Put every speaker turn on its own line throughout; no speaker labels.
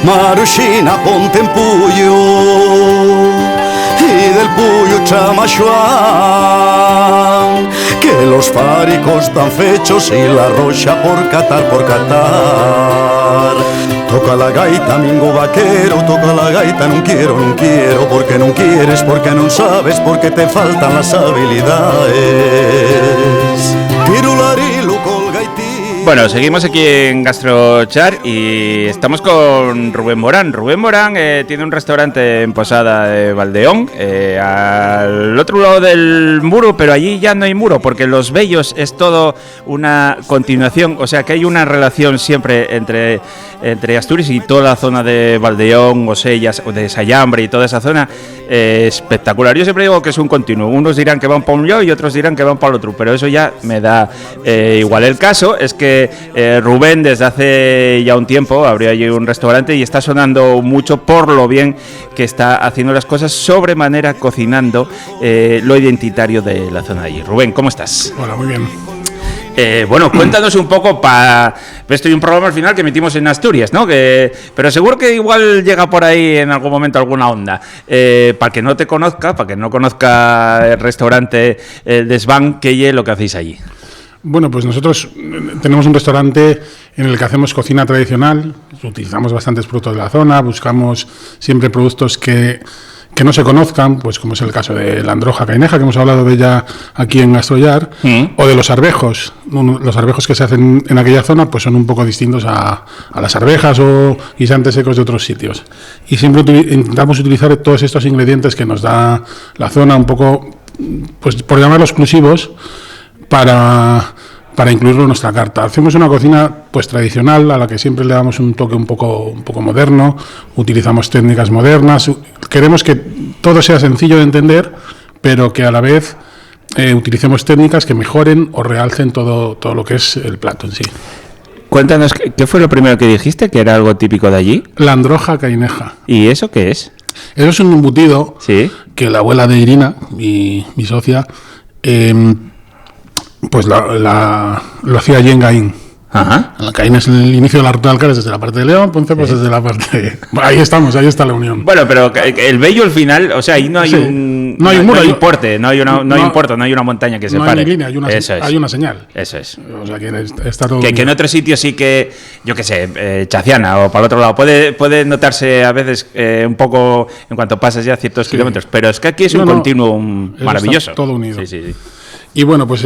Maruxina ponte en Puyo y del Puyo chama Xuan, que los fáricos están fechos y la roxa por catar, por catar. Toca la gaita, mingo vaquero, toca la gaita, non quiero, porque non quieres, porque non sabes, porque te faltan las habilidades. Tirularilu col gaití.
Bueno, seguimos aquí en Gastrochar y estamos con Rubén Morán. Rubén Morán tiene un restaurante en Posada de Valdeón, al otro lado del muro, pero allí ya no hay muro, porque Los Bellos es todo una continuación, o sea que hay una relación siempre entre Asturias y toda la zona de Valdeón, Osellas, de Sayambre y toda esa zona, espectacular. Yo siempre digo que es un continuo, unos dirán que van para un lado y otros dirán que van para el otro, pero eso ya me da igual. El caso es que Rubén desde hace ya un tiempo abrió allí un restaurante y está sonando mucho por lo bien que está haciendo las cosas, sobremanera cocinando lo identitario de la zona de allí. Rubén, ¿cómo estás?
Hola, muy bien.
Bueno, cuéntanos un poco esto hay un programa al final que emitimos en Asturias, ¿no? Pero seguro que igual llega por ahí en algún momento alguna onda. Para que no te conozca, para que no conozca el restaurante Desván, ¿qué es lo que hacéis allí?
Bueno, pues nosotros tenemos un restaurante en el que hacemos cocina tradicional, utilizamos bastantes productos de la zona, buscamos siempre productos que no se conozcan, pues como es el caso de la androja caineja, que hemos hablado de ella aquí en Gastrollar, o de los arvejos. Los arvejos que se hacen en aquella zona pues son un poco distintos a las arvejas o guisantes secos de otros sitios. Y siempre intentamos utilizar todos estos ingredientes que nos da la zona, un poco, pues por llamarlo exclusivos, para incluirlo en nuestra carta. Hacemos una cocina pues tradicional, a la que siempre le damos un toque un poco moderno, utilizamos técnicas modernas, queremos que todo sea sencillo de entender, pero que a la vez utilicemos técnicas que mejoren o realcen todo lo que es el plato en sí.
Cuéntanos, ¿qué fue lo primero que dijiste, que era algo típico de allí?
La androja caineja.
¿Y eso qué es?
Eso es un embutido,
¿sí?,
que la abuela de Irina, mi socia, pues lo hacía allí en Caín.
Ajá.
Caín es el inicio de la ruta de Alcares desde la parte de León, Ponce pues desde la parte... Ahí estamos, ahí está la unión.
Bueno, pero el Bello al final, o sea, ahí no hay
no hay un muro,
no hay un porte, no hay un puerto, no hay una montaña que separe.
No hay línea, hay una señal.
Eso es.
O sea, que está todo...
Que en otros sitios sí que, yo qué sé, Chaciana o para el otro lado, puede notarse a veces un poco en cuanto pasas ya ciertos kilómetros, pero es que aquí es un continuo maravilloso.
Está todo unido.
Sí.
Y bueno, pues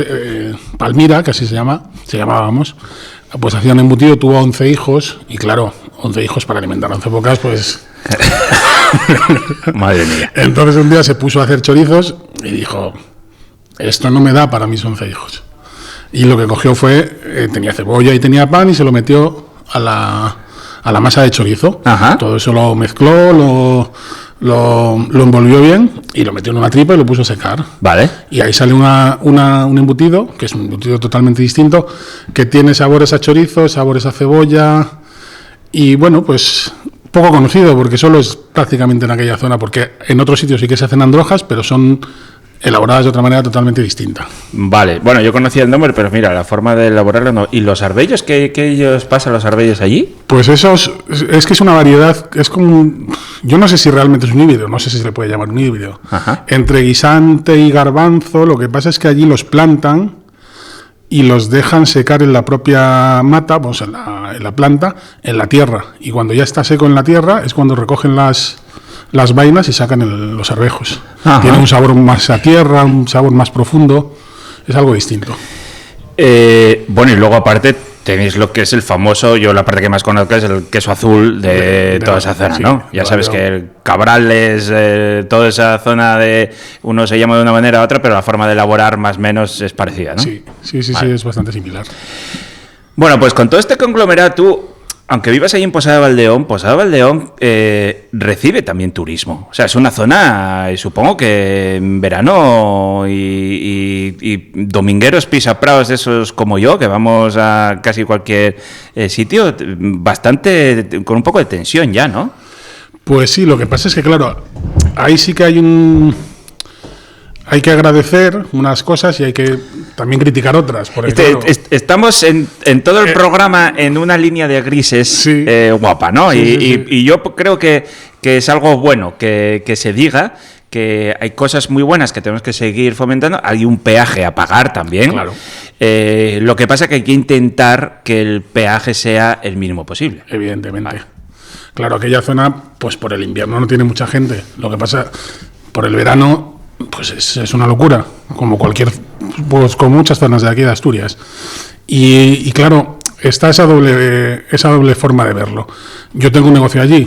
Palmira, que así llamábamos, pues hacía un embutido, tuvo 11 hijos, y claro, 11 hijos para alimentar 11 bocas, pues...
Madre mía.
Entonces un día se puso a hacer chorizos y dijo, esto no me da para mis 11 hijos. Y lo que cogió fue, tenía cebolla y tenía pan y se lo metió a la masa de chorizo.
Ajá.
Todo eso lo mezcló, lo envolvió bien y lo metió en una tripa y lo puso a secar.
Vale.
Y ahí sale un embutido, que es un embutido totalmente distinto, que tiene sabores a chorizo, sabores a cebolla y bueno, pues poco conocido porque solo es prácticamente en aquella zona, porque en otros sitios sí que se hacen androjas, pero son elaboradas de otra manera totalmente distinta.
Vale, bueno, yo conocía el nombre, pero mira, la forma de elaborarlo no. ¿Y los arbellos? ¿Qué ellos pasan los arbellos allí?
Pues esos, es que es una variedad, es como, yo no sé si realmente es un híbrido, no sé si se le puede llamar un híbrido.
Ajá.
Entre guisante y garbanzo, lo que pasa es que allí los plantan y los dejan secar en la propia mata, pues en la planta, en la tierra. Y cuando ya está seco en la tierra es cuando recogen las vainas y sacan los arvejos.
Ajá.
Tiene un sabor más a tierra, un sabor más profundo, es algo distinto.
Bueno, y luego aparte tenéis lo que es el famoso, yo la parte que más conozco es el queso azul de toda esa zona, sí, ¿no? Ya sabes que el Cabrales, toda esa zona de uno se llama de una manera u otra, pero la forma de elaborar más o menos es parecida, ¿no?
Sí,
vale.
Es bastante similar.
Bueno, pues con todo este conglomerado, tú, aunque vivas ahí en Posada de Valdeón recibe también turismo. O sea, es una zona, supongo que en verano y domingueros pisapraos de esos como yo, que vamos a casi cualquier sitio, bastante, con un poco de tensión ya, ¿no?
Pues sí, lo que pasa es que, claro, ahí sí que hay que agradecer unas cosas y hay que también criticar otras. Porque, claro,
Estamos en todo el programa en una línea de grises
Sí.
Guapa, ¿no?
Sí,
Y yo creo que es algo bueno que se diga que hay cosas muy buenas que tenemos que seguir fomentando. Hay un peaje a pagar también.
Claro.
Lo que pasa es que hay que intentar que el peaje sea el mínimo posible.
Evidentemente.
Vale.
Claro, aquella zona, pues por el invierno no tiene mucha gente. Lo que pasa, por el verano, pues es una locura, como pues con muchas zonas de aquí de Asturias. Y claro, está esa doble forma de verlo. Yo tengo un negocio allí,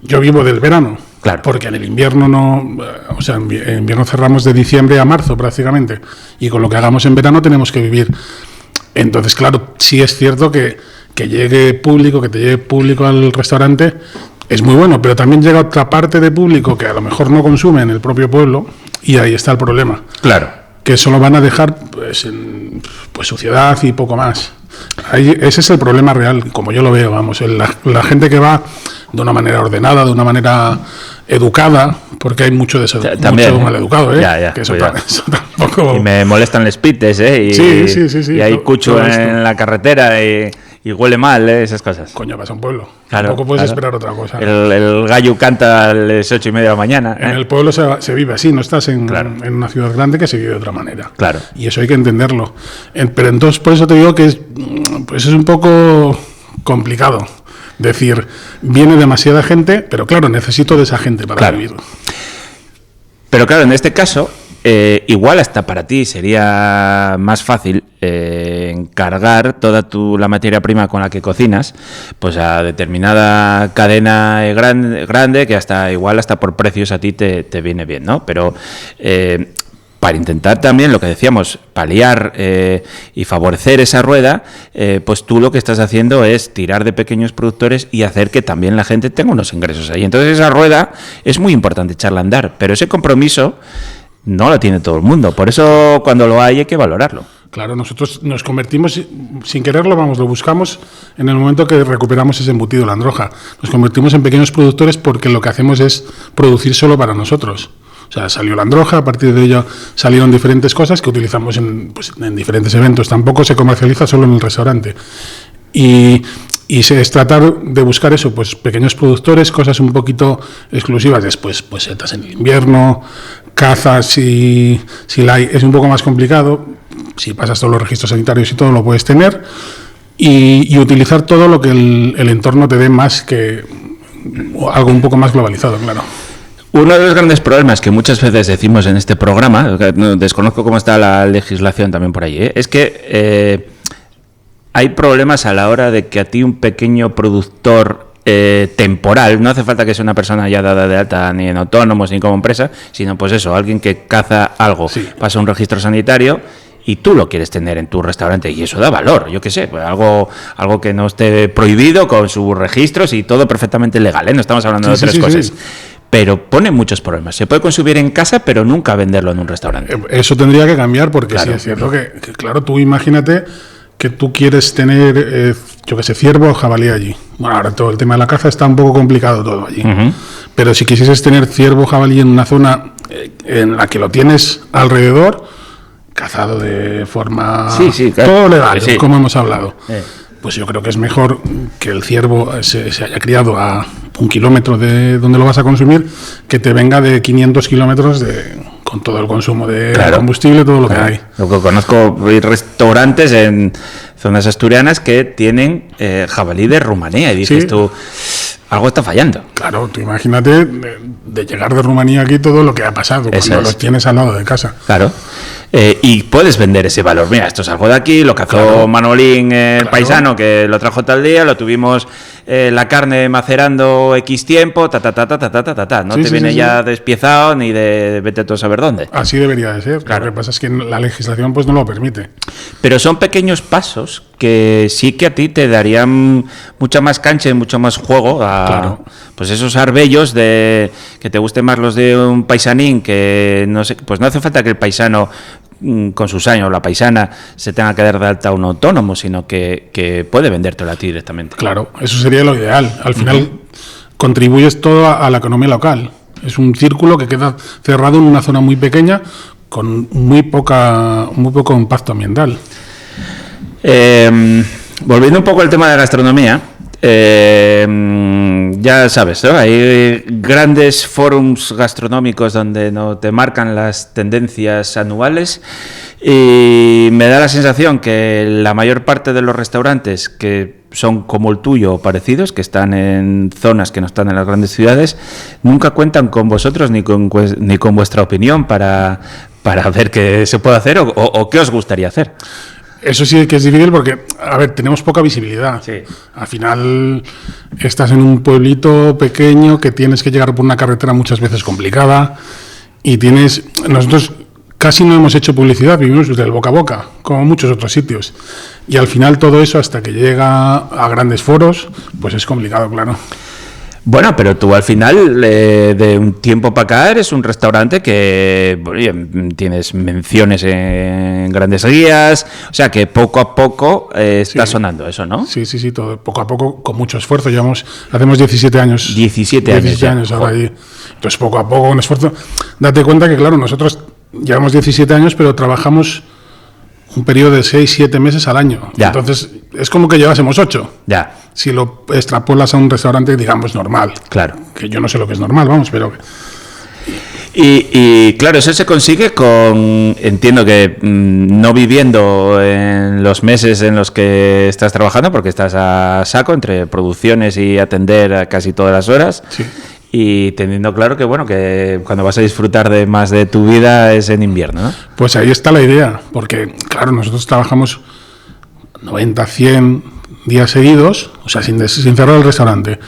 yo vivo del verano.
Claro.
Porque en el invierno no, o sea, en invierno cerramos de diciembre a marzo prácticamente, y con lo que hagamos en verano tenemos que vivir. Entonces, claro, sí es cierto que te llegue público al restaurante es muy bueno, pero también llega otra parte de público que a lo mejor no consume en el propio pueblo, y ahí está el problema.
Claro.
Que solo van a dejar pues suciedad y poco más. Ese es el problema real, como yo lo veo, vamos. La gente que va de una manera ordenada, de una manera educada, porque hay mucho mucho maleducado, ¿eh?
Ya,
que eso
tampoco... Y me molestan los pites, ¿eh?
Sí.
Y hay cucho en la carretera y huele mal, ¿eh? Esas cosas.
Coño, vas a un pueblo.
Claro,
Tampoco puedes esperar otra cosa.
El gallo canta a las 8:30 de la mañana.
En el pueblo se vive así, no estás en una ciudad grande que se vive de otra manera.
Claro.
Y eso hay que entenderlo. Pero entonces, por eso te digo que es un poco complicado. Decir, viene demasiada gente, pero claro, necesito de esa gente para vivir.
Pero claro, en este caso, igual hasta para ti sería más fácil encargar toda la materia prima con la que cocinas, pues a determinada cadena grande que igual hasta por precios a ti te viene bien, ¿no? Pero para intentar también, lo que decíamos, paliar y favorecer esa rueda, pues tú lo que estás haciendo es tirar de pequeños productores y hacer que también la gente tenga unos ingresos ahí. Entonces esa rueda es muy importante echarla a andar, pero ese compromiso no lo tiene todo el mundo. Por eso cuando lo hay que valorarlo.
Claro, nosotros nos convertimos, sin quererlo, lo buscamos en el momento que recuperamos ese embutido La Androja. Nos convertimos en pequeños productores porque lo que hacemos es producir solo para nosotros. O sea, salió La Androja, a partir de ello salieron diferentes cosas que utilizamos en diferentes eventos. Tampoco se comercializa solo en el restaurante. Y es tratar de buscar eso, pues pequeños productores, cosas un poquito exclusivas. Después, pues setas en el invierno, cazas, si la hay, es un poco más complicado. Si pasas todos los registros sanitarios y todo, lo puedes tener. Y utilizar todo lo que el entorno te dé, más que algo un poco más globalizado, claro.
Uno de los grandes problemas que muchas veces decimos en este programa, desconozco cómo está la legislación también por allí, es que hay problemas a la hora de que a ti un pequeño productor temporal, no hace falta que sea una persona ya dada de alta ni en autónomos ni como empresa, sino pues eso, alguien que caza algo, sí, pasa un registro sanitario y tú lo quieres tener en tu restaurante, y eso da valor, yo qué sé, pues algo que no esté prohibido, con sus registros y todo perfectamente legal, ¿eh? No estamos hablando de tres cosas. Sí. Pero pone muchos problemas. Se puede consumir en casa, pero nunca venderlo en un restaurante.
Eso tendría que cambiar, porque
claro,
sí es cierto que, claro, tú imagínate que tú quieres tener, yo que sé, ciervo o jabalí allí. Bueno, ahora todo el tema de la caza está un poco complicado todo allí. Uh-huh. Pero si quisieses tener ciervo o jabalí en una zona en la que lo tienes alrededor, cazado de forma...
Sí, claro.
Todo legal, sí, como hemos hablado. Pues yo creo que es mejor que el ciervo se haya criado a 1 kilómetro de donde lo vas a consumir, que te venga de 500 kilómetros con todo el consumo de combustible, todo lo que hay.
Lo que conozco, hay restaurantes en zonas asturianas que tienen jabalí de Rumanía, y dices tú, algo está fallando.
Claro, tú imagínate de llegar de Rumanía aquí todo lo que ha pasado cuando los tienes al lado de casa.
Claro. Y puedes vender ese valor. Mira, esto es algo de aquí, lo cazó Manolín, paisano, que lo trajo tal día, lo tuvimos la carne macerando X tiempo, No te viene ya despiezado ni de vete tú a saber dónde.
Así debería de ser.
Claro.
Lo que pasa es que la legislación pues no lo permite.
Pero son pequeños pasos que sí que a ti te darían mucha más cancha y mucho más juego a pues esos arbellos de que te gusten más los de un paisanín, que no sé, pues no hace falta que el paisano con sus años, la paisana, se tenga que dar de alta a un autónomo, sino que puede vendértelo a ti directamente.
Claro, eso sería lo ideal. Al final, contribuyes todo a la economía local. Es un círculo que queda cerrado en una zona muy pequeña con muy poco impacto ambiental.
Volviendo un poco al tema de gastronomía, ya sabes, ¿no? Hay grandes forums gastronómicos donde no te marcan las tendencias anuales y me da la sensación que la mayor parte de los restaurantes que son como el tuyo o parecidos, que están en zonas que no están en las grandes ciudades, nunca cuentan con vosotros ni con vuestra opinión para ver qué se puede hacer o qué os gustaría hacer.
Eso sí que es difícil porque, a ver, tenemos poca visibilidad.
Sí.
Al final estás en un pueblito pequeño que tienes que llegar por una carretera muchas veces complicada y nosotros casi no hemos hecho publicidad, vivimos del boca a boca, como muchos otros sitios. Y al final todo eso, hasta que llega a grandes foros, pues es complicado, claro.
Bueno, pero tú al final, de un tiempo para acá, eres un restaurante que tienes menciones en grandes guías, o sea que poco a poco está sonando eso, ¿no?
Sí, todo poco a poco, con mucho esfuerzo. Hacemos 17 años.
17
años ahora ahí. Entonces, poco a poco, con esfuerzo. Date cuenta que, claro, nosotros llevamos 17 años, pero trabajamos un periodo de 6-7 meses al año.
Ya.
Entonces, es como que llevásemos 8.
Ya.
Si lo extrapolas a un restaurante, digamos, normal.
Claro.
Que yo no sé lo que es normal, vamos, pero...
Y claro, eso se consigue entiendo que no viviendo en los meses en los que estás trabajando, porque estás a saco entre producciones y atender a casi todas las horas.
Sí.
Y teniendo claro que, bueno, que cuando vas a disfrutar de más de tu vida es en invierno, ¿no?
Pues ahí está la idea, porque, claro, nosotros trabajamos 90, 100 días seguidos, o sea, sin cerrar el restaurante.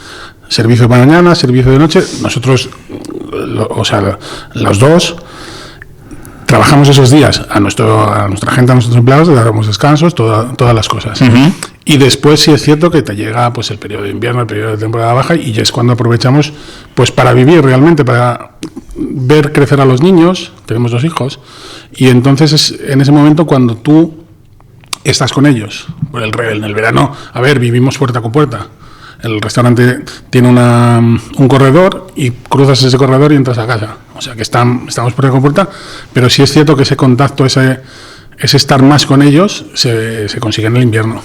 Servicio de mañana, servicio de noche. Nosotros, los dos, trabajamos esos días a nuestra gente, a nuestros empleados, le damos descansos, todas las cosas. Uh-huh. Y después sí es cierto que te llega pues el periodo de invierno, el periodo de temporada baja, y ya es cuando aprovechamos pues para vivir realmente, para ver crecer a los niños. Tenemos 2 hijos, y entonces es en ese momento cuando tú estás con ellos. En el verano, a ver, vivimos puerta con puerta. El restaurante tiene un corredor y cruzas ese corredor y entras a casa. O sea que estamos puerta con puerta, pero sí es cierto que ese contacto, ese estar más con ellos, se consigue en el invierno.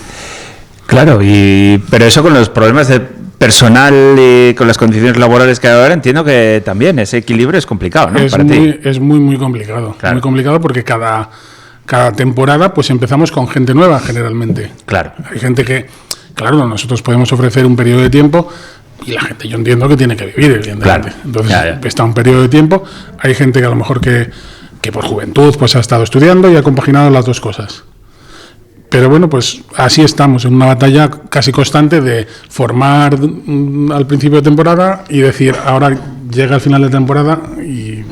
Claro,
pero eso con los problemas de personal y con las condiciones laborales que hay ahora, entiendo que también ese equilibrio es complicado, ¿no?
Es muy complicado. Claro. Muy complicado porque cada temporada pues empezamos con gente nueva generalmente.
Claro.
Hay gente que, claro, nosotros podemos ofrecer un periodo de tiempo y la gente, yo entiendo que tiene que vivir, evidentemente. Claro. Entonces está un periodo de tiempo. Hay gente que a lo mejor que por juventud pues ha estado estudiando y ha compaginado las dos cosas. Pero bueno, pues así estamos, en una batalla casi constante de formar al principio de temporada y decir, ahora llega el final de temporada y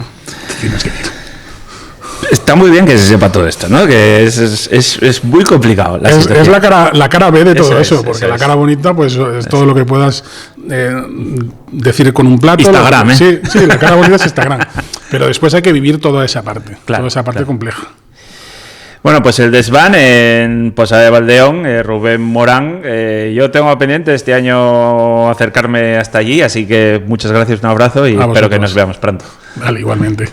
tienes que ir.
Está muy bien que se sepa todo esto, ¿no? Que es muy complicado.
Es la cara B de todo eso, porque la cara bonita pues es todo lo que puedas decir con un plato.
Instagram, ¿eh?
Sí, la cara bonita es Instagram. Pero después hay que vivir toda esa parte, toda esa parte compleja.
Bueno, pues el desván en Posada de Valdeón, Rubén Morán. Yo tengo pendiente este año acercarme hasta allí, así que muchas gracias, un abrazo y espero que nos veamos pronto.
Vale, igualmente.